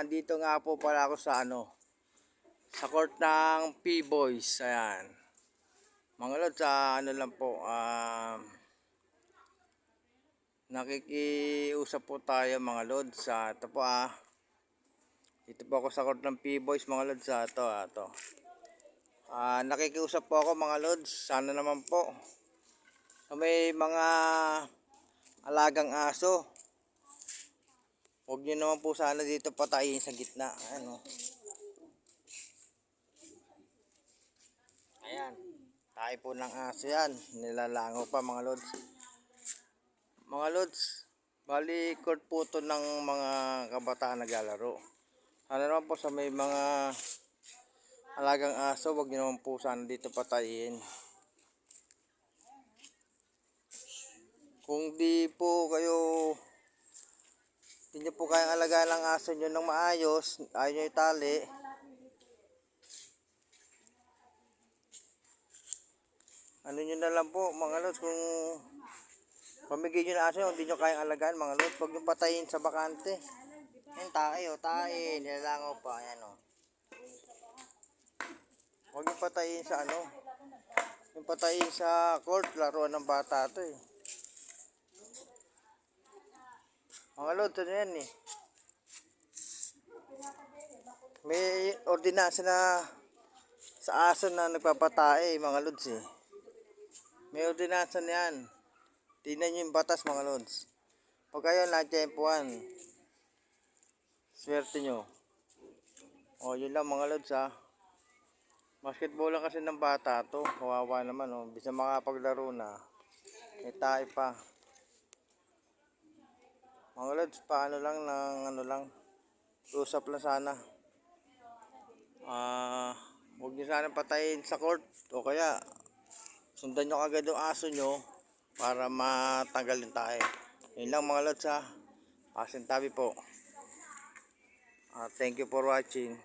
Dito nga po pala ako sa sa court ng P-Boys. Ayan. Mga lods, ano lang po, nakikiusap po tayo mga lods. Ito po dito po ako sa court ng P-Boys mga lods. Ito. Nakikiusap po ako mga lods. Sana naman po may mga alagang aso, huwag nyo naman po sana dito patayin sa gitna. Ayan, tayo po ng aso yan, nilalangaw pa mga lods. Mga lods, bali court po to ng mga kabataan naglalaro. Sana naman po sa may mga alagang aso, huwag nyo naman po sana dito patayin. Kung di po kayo, hindi nyo po kayang alagaan ng aso nyo ng maayos, ayaw nyo itali, ano nyo na lang po mga lods, kung pamigay nyo na aso nyo, hindi nyo kayang alagaan mga lods, huwag nyo patayin sa bakante. Yan, tae, nilalangaw pa, yan huwag nyo patayin sa yung patayin sa court, laruan ng bata to mga lods. Ano yan may ordinansa na sa aso na nagpapatae mga lods may ordinansa na yan. Tingnan nyo yung batas mga lods. Pag kayo na-tsempuhan, swerte nyo. Yun lang mga lods basketball lang kasi ng bata to, kawawa naman bisa makapaglaro na may tae pa mga lods. Paano lang ng usap lang sana, huwag nyo sana patayin sa court, o kaya sundan nyo agad yung aso nyo para matanggal yung tae. Yun lang mga lods Pasintabi po. Thank you for watching.